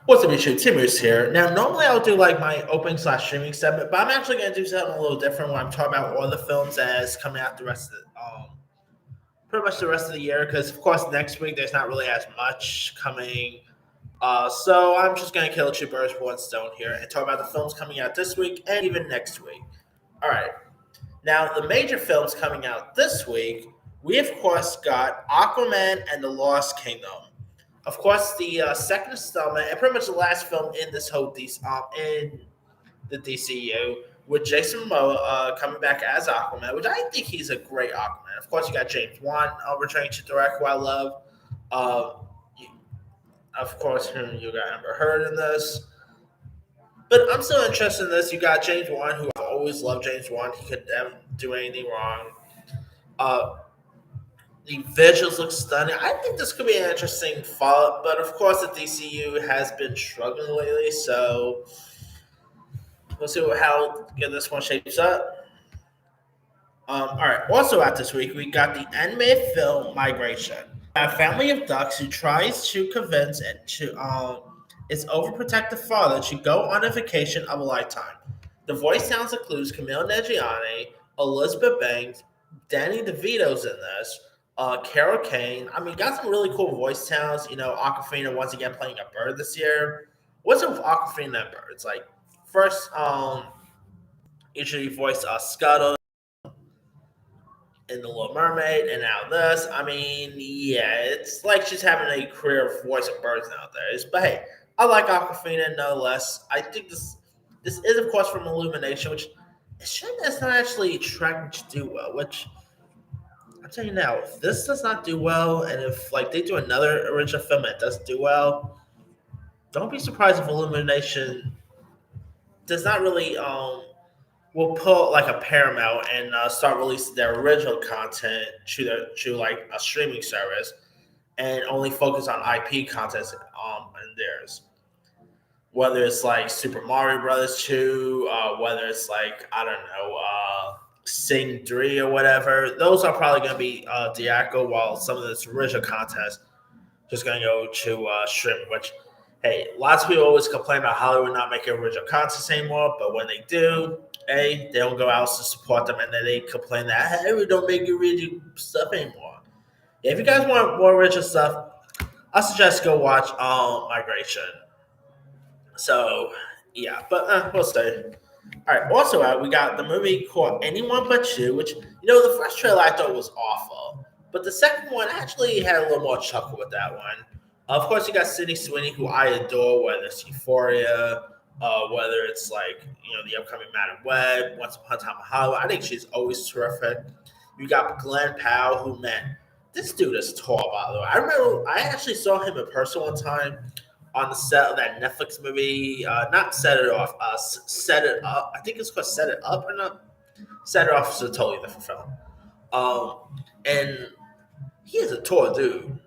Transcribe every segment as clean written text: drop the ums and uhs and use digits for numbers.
What's up, YouTube? Tim Moose here. Now, normally I'll do like my opening slash streaming segment, but I'm actually going to do something a little different when I'm talking about all the films as coming out the rest of pretty much the rest of the year. Because of course next week there's not really as much coming. So I'm just going to kill two birds with one stone here and talk about the films coming out this week and even next week. All right. Now, the major films coming out this week, we of course got Aquaman and the Lost Kingdom. Of course, the second installment and pretty much the last film in this whole in the DCU with Jason Momoa coming back as Aquaman, which I think he's a great Aquaman. Of course, you got James Wan returning to direct, who I love. Uh, of course, you got Amber Heard in this. But I'm still interested in this. You got James Wan, who I've always loved James Wan. He could never do anything wrong. Uh, the visuals look stunning. I think this could be an interesting follow-up, but of course the DCU has been struggling lately, so we'll see how good this one shapes up. All right. Also out this week, we got the animated film Migration. A family of ducks who tries to convince it to its overprotective father to go on a vacation of a lifetime. The voice sounds includes Camille Nanjiani, Elizabeth Banks, Danny DeVito's in this, Carol Kane. I mean, got some really cool voice talents. You know, Aquafina once again playing a bird this year. What's up with Aquafina and birds? Like, first, usually voiced Scuttle in The Little Mermaid, and now this. I mean, yeah, it's like she's having a career of voice of birds nowadays. But hey, I like Aquafina nonetheless. I think this is of course from Illumination, which a shame that's not actually trying to do well. Which I'm telling you now, if this does not do well, and if like they do another original film that does do well, don't be surprised if Illumination does not really will pull like a Paramount and start releasing their original content to like a streaming service and only focus on IP content in theirs. Whether it's like Super Mario Brothers 2, whether it's like I don't know, Sing 3 or whatever, those are probably going to be Diaco, while some of this original content is just going to go to streaming. Which, hey, lots of people always complain about Hollywood not making original content anymore, but when they do, hey, they don't go out to support them, and then they complain that hey, we don't make original stuff anymore. Yeah, if you guys want more original stuff, I suggest go watch Migration. So yeah, but we'll see. All right. Also, we got the movie called Anyone But You, which the first trailer I thought was awful, but the second one actually had a little more chuckle with that one. Of course, you got Sydney Sweeney, who I adore, whether it's Euphoria, whether it's like the upcoming Madam Web, Once Upon a Time in Hollywood. I think she's always terrific. You got Glenn Powell, who man, this dude is tall. By the way, I remember I actually saw him in person one time on the set of that Netflix movie. Not Set It Off. Set It Up. I think it's called Set It Up or not. Set It Off is a totally different film. And he is a tall dude.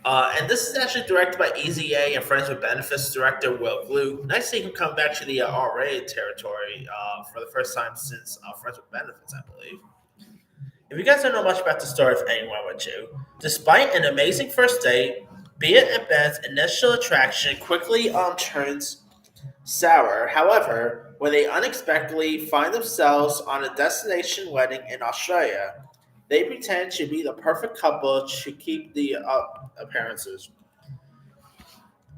And this is actually directed by Easy A and Friends with Benefits director Will Glue. Nice to see him come back to the R-rated territory for the first time since Friends with Benefits, I believe. If you guys don't know much about the story of Anyone But You, despite an amazing first date, Bea and Ben's initial attraction quickly turns sour. However, when they unexpectedly find themselves on a destination wedding in Australia, they pretend to be the perfect couple to keep the appearances.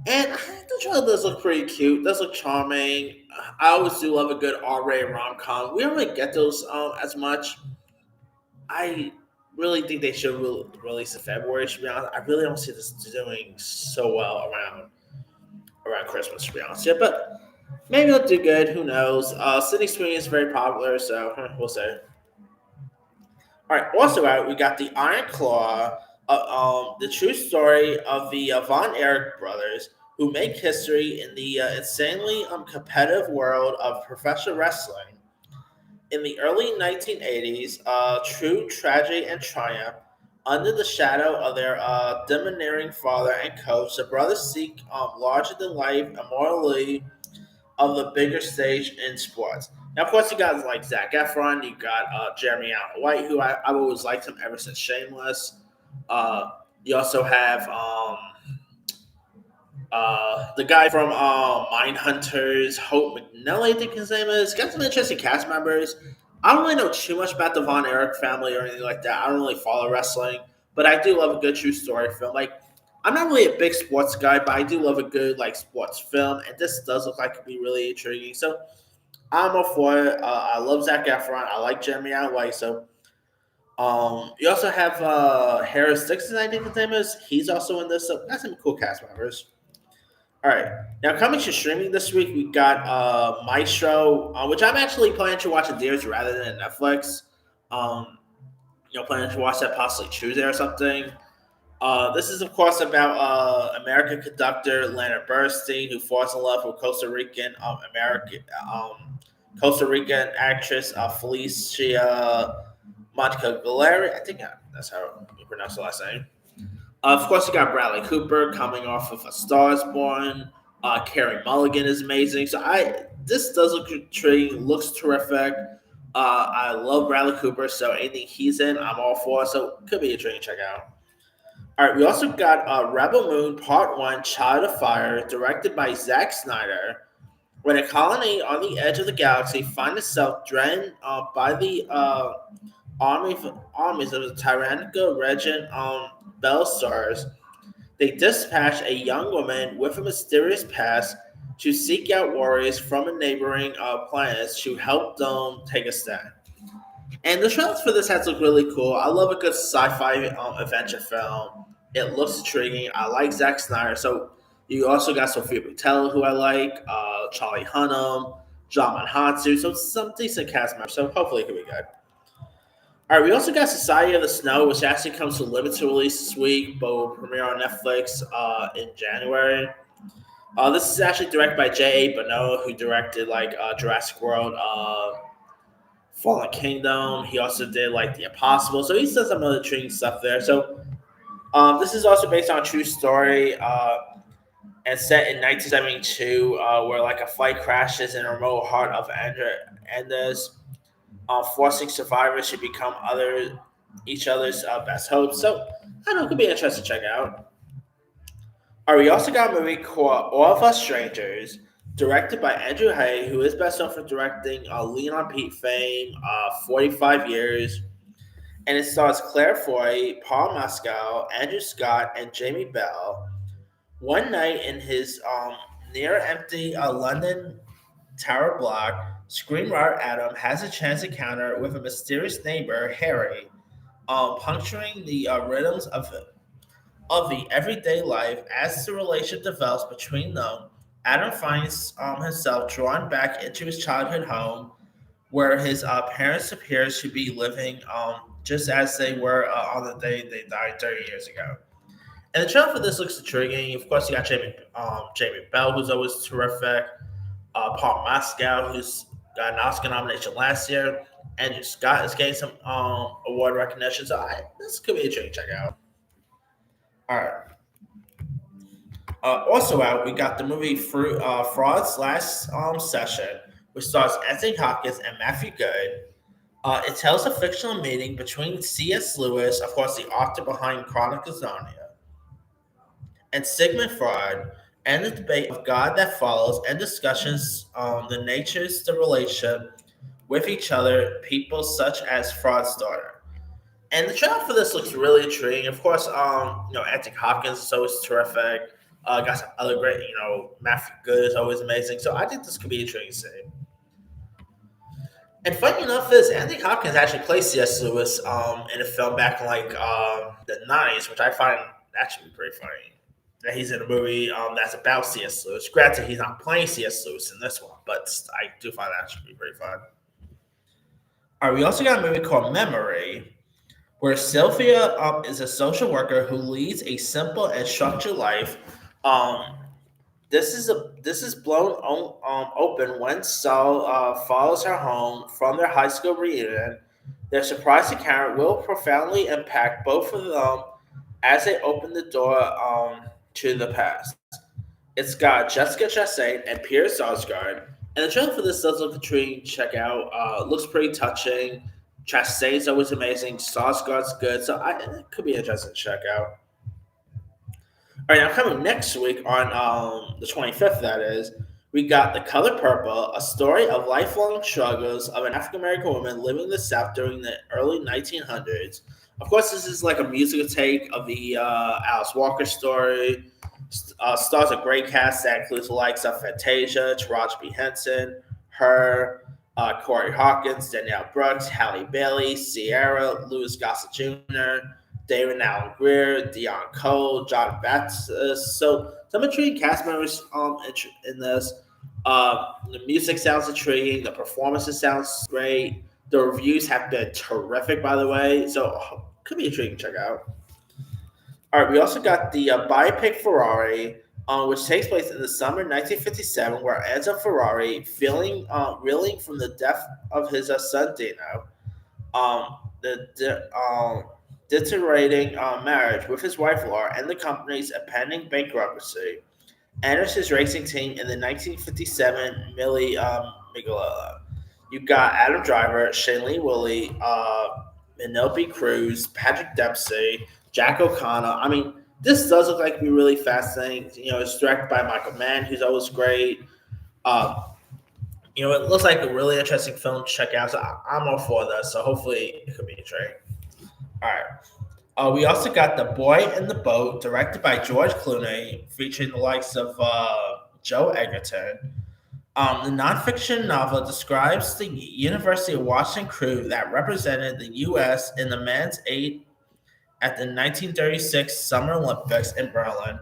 And I think the trailer does look pretty cute. Does look charming. I always do love a good R-rated rom-com. We don't really get those as much. I really think they should release in February. To be honest, I really don't see this doing so well around Christmas. To be honest, yeah, but maybe it'll do good. Who knows? Sydney Sweeney is very popular, so we'll see. All right. Also, out we got the Iron Claw, the true story of the Von Erich brothers who make history in the insanely competitive world of professional wrestling. In the early 1980s, true tragedy and triumph, under the shadow of their domineering father and coach, the brothers seek larger than life immortality of the bigger stage in sports. Now, of course, you got like Zach Efron, you got Jeremy Allen White, who I've always liked him ever since Shameless. You also have The guy from Mindhunters, Hope McNally, I think his name is. Got some interesting cast members. I don't really know too much about the Von Erich family or anything like that. I don't really follow wrestling, but I do love a good true story film. Like, I'm not really a big sports guy, but I do love a good like sports film, and this does look like it could be really intriguing. So I'm all for it. I love Zac Efron. I like Jeremy Allen White. So you also have Harris Dixon, I think his name is. He's also in this. So that's some cool cast members. All right. Now coming to streaming this week, we got Maestro, which I'm actually planning to watch in theaters rather than Netflix. Um, planning to watch that possibly Tuesday or something. This is, of course, about American conductor Leonard Bernstein, who falls in love with Costa Rican actress Felicia Monica Galeri. I think that's how you pronounce the last name. Of course, you got Bradley Cooper coming off of A Star Is Born. Carey Mulligan is amazing. So this does look intriguing. Looks terrific. I love Bradley Cooper, so anything he's in, I'm all for. So could be intriguing to check out. All right, we also got Rebel Moon Part One: Child of Fire, directed by Zack Snyder. When a colony on the edge of the galaxy finds itself threatened by the armies of the Tyrannical Regent Bellstars, they dispatch a young woman with a mysterious past to seek out warriors from a neighboring planets to help them take a stand. And the trailers for this has looked really cool. I love a good sci-fi adventure film. It looks intriguing. I like Zack Snyder. So you also got Sophia Boutella, who I like, Charlie Hunnam, John Manhatsu. So some decent cast members. So hopefully it could be good. All right, we also got Society of the Snow, which actually comes to limited release this week, but will premiere on Netflix in January. This is actually directed by J.A. Benoit, who directed like Jurassic World, Fallen Kingdom. He also did like The Impossible, so he's done some other intriguing stuff there. So this is also based on a true story and set in 1972, where like a flight crashes in a remote heart of Andes, forcing survivors to become each other's best hopes. So I know it could be interesting to check out. All right, we also got a movie called All of Us Strangers, directed by Andrew Hay, who is best known for directing Lean on Pete fame, 45 Years. And it stars Claire Foy, Paul Mescal, Andrew Scott, and Jamie Bell. One night in his near-empty London tower block, screenwriter Adam has a chance encounter with a mysterious neighbor, Harry, puncturing the rhythms of the everyday life. As the relationship develops between them, Adam finds himself drawn back into his childhood home, where his parents appears to be living just as they were on the day they died 30 years ago. And the trailer for this looks intriguing. Of course, you got Jamie Bell, who's always terrific. Paul Mescal, who's got an Oscar nomination last year. Andrew Scott is getting some award recognition. So this could be a intriguing check out. All right. Also out, we got the movie Fraud's Last Session, which stars Anthony Hopkins and Matthew Good. It tells a fictional meeting between C.S. Lewis, of course, the author behind Chronicles of Narnia, and Sigmund Freud, and the debate of God that follows, and discussions on the natures of the relationship with each other, people such as Freud's daughter. And the trailer for this looks really intriguing. Of course, Anthony Hopkins is always terrific. Got some other great, Matthew Good is always amazing. So I think this could be intriguing to see. And funny enough is Anthony Hopkins actually played C.S. Lewis in a film back in like the 90s, which I find actually pretty funny. That he's in a movie that's about C.S. Lewis. Granted, he's not playing C.S. Lewis in this one, but I do find that to be pretty fun. All right, we also got a movie called Memory, where Sylvia is a social worker who leads a simple and structured life. This is blown open when Saul follows her home from their high school reunion. Their surprise encounter will profoundly impact both of them as they open the door to the past. It's got Jessica Chastain and Peter Sarsgaard, and the trailer for this does look intriguing. Check out. Looks pretty touching. Chastain's always amazing. Sarsgaard's good, so it could be interesting to check out. All right, now coming next week on the 25th, that is, we got The Color Purple, a story of lifelong struggles of an African American woman living in the South during the early 1900s. Of course, this is like a musical take of the Alice Walker story. Stars a great cast that includes the likes of Fantasia, Taraji P. Henson, her, Corey Hawkins, Danielle Brooks, Halle Bailey, Sierra, Louis Gossett Jr., David Allen Greer, Dion Cole, John Baptist. So some intriguing cast members in this. The music sounds intriguing. The performances sounds great. The reviews have been terrific, by the way. So could be intriguing to check out. All right, we also got the biopic Ferrari, which takes place in the summer 1957, where Enzo Ferrari, reeling from the death of his son Dino, the deteriorating marriage with his wife Laura, and the company's impending bankruptcy, enters his racing team in the 1957 Mille Miglia. You got Adam Driver, Shailene Woodley, Penelope Cruz, Patrick Dempsey, Jack O'Connor. I mean, this does look like to be really fascinating. It's directed by Michael Mann, who's always great. Um, it looks like a really interesting film to check out. So I'm all for this. So hopefully it could be a trade. All right. We also got The Boy in the Boat, directed by George Clooney, featuring the likes of Joe Egerton. The nonfiction novel describes the University of Washington crew that represented the U.S. in the men's eight at the 1936 Summer Olympics in Berlin,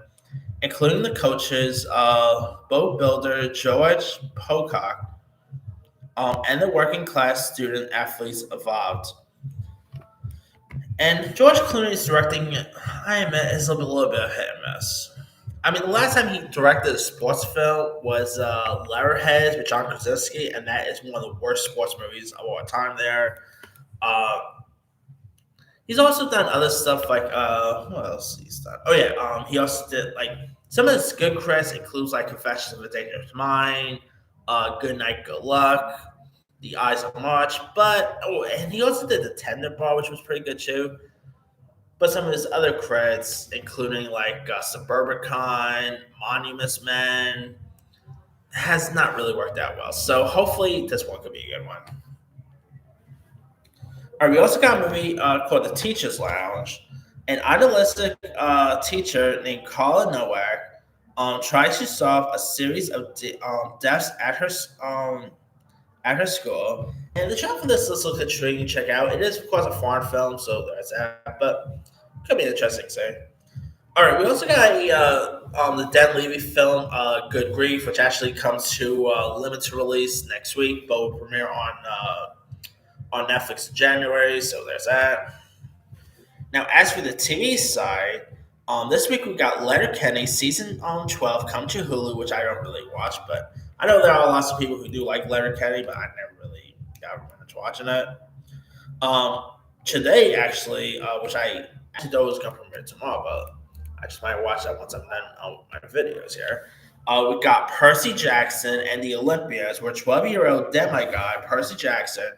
including the coaches, boat builder George Pocock, and the working class student athletes involved. And George Clooney's directing, I admit, is a little bit of hit and miss. I mean, the last time he directed a sports film was Leatherheads with John Krasinski, and that is one of the worst sports movies of all time there. He's also done other stuff like, what else he's done? Oh, yeah, he also did, like, some of his good credits includes, like, Confessions of a Dangerous Mind, Good Night, Good Luck, The Eyes of March, and he also did The Tender Bar, which was pretty good too. But some of his other credits, including like Suburbicon, Monuments Men, has not really worked out well. So hopefully this one could be a good one. All right, we also got a movie called The Teacher's Lounge. An idealistic teacher named Carla Nowak tries to solve a series of deaths at her school. And the trailer for this looks intriguing to check out. It is, of course, a foreign film, so there's that, but could be interesting to say. All right, we also got the Dan Levy film, Good Grief, which actually comes to limited release next week, but will premiere on Netflix in January, so there's that. Now, as for the TV side, this week we got Letterkenny season 12 come to Hulu, which I don't really watch, but I know there are lots of people who do like Letterkenny, but I never really got around to watching it. Today, actually, which I actually thought was going to premiere tomorrow, but I just might watch that once I'm done on my videos here. We got Percy Jackson and the Olympias, where 12-year-old demigod Percy Jackson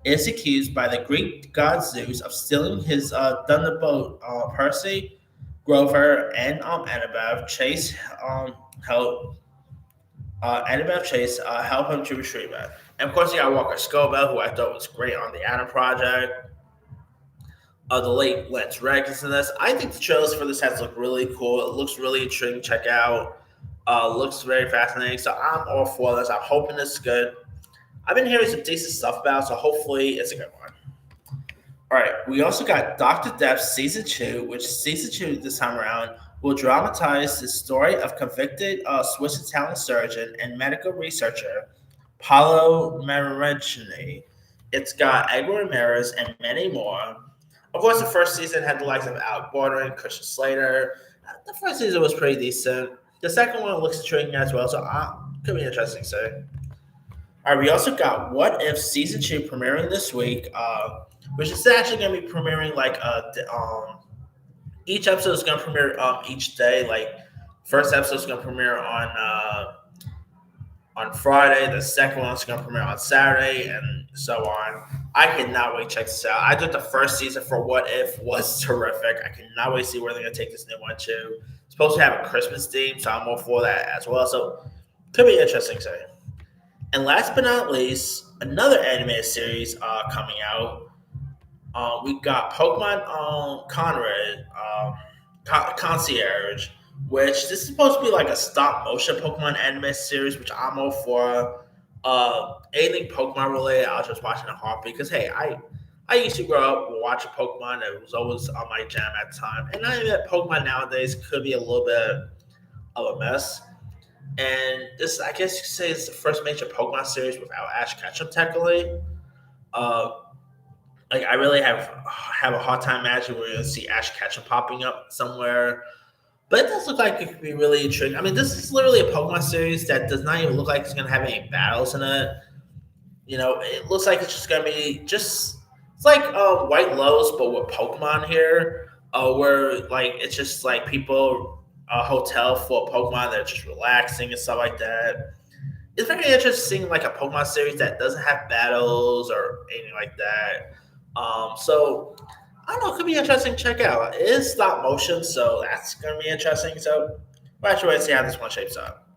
is accused by the Greek god Zeus of stealing his thunderbolt Percy, Grover, and Annabeth Chase help him to retrieve it. And of course, you got Walker Scobell, who I thought was great on the Adam Project. The late Lance Reddick is in this. I think the trailers for this has look really cool. It looks really intriguing to check out. Looks very fascinating. So I'm all for this. I'm hoping it's good. I've been hearing some decent stuff about it, so hopefully it's a good one. All right, we also got Dr. Death Season 2, which Season 2 this time around will dramatize the story of convicted Swiss Italian surgeon and medical researcher Paolo Marangini. It's got Edgar Ramirez and many more. Of course, the first season had the likes of Alec Baldwin, Christian Slater. The first season was pretty decent. The second one looks intriguing as well, so could be interesting to say. All right, we also got What If Season 2 premiering this week, which is actually going to be premiering like each episode is going to premiere each day. Like, first episode is going to premiere on Friday. The second one is going to premiere on Saturday, and so on. I cannot wait to check this out. I thought the first season for What If was terrific. I cannot wait to see where they're going to take this new one to. supposed to have a Christmas theme, so I'm all for that as well. So could be interesting. Say. And last but not least, another animated series coming out. We got Pokemon Conrad, Concierge, which this is supposed to be like a stop motion Pokemon anime series, which I'm all for. Anything Pokemon related, I'll just watch in a heartbeat because hey, I used to grow up watching Pokemon. It was always on my jam at the time, and I know that Pokemon nowadays could be a little bit of a mess. And this, I guess you could say, is the first major Pokemon series without Ash Ketchum, technically. Uh, like I really have a hard time imagining we're gonna see Ash Ketchum popping up somewhere. But it does look like it could be really intriguing. I mean, this is literally a Pokemon series that does not even look like it's gonna have any battles in it. You know, it looks like it's just gonna be just it's like White Lotus, but with Pokemon here, where like it's just like people a hotel full of Pokemon that are just relaxing and stuff like that. It's very interesting, like a Pokemon series that doesn't have battles or anything like that. So I don't know, it could be interesting to check out. It is stop motion, so that's gonna be interesting. So we'll have to wait and see how this one shapes up.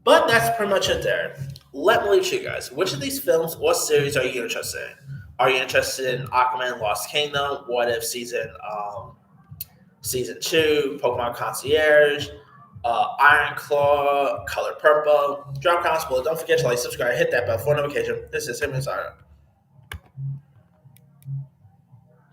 But that's pretty much it there. Let me leave you guys. Which of these films or series are you interested in? Are you interested in Aquaman Lost Kingdom? What if season two, Pokemon Concierge, Iron Claw, Color Purple? Drop comments below. Don't forget to like, subscribe, hit that bell for notification. This is Him Inside.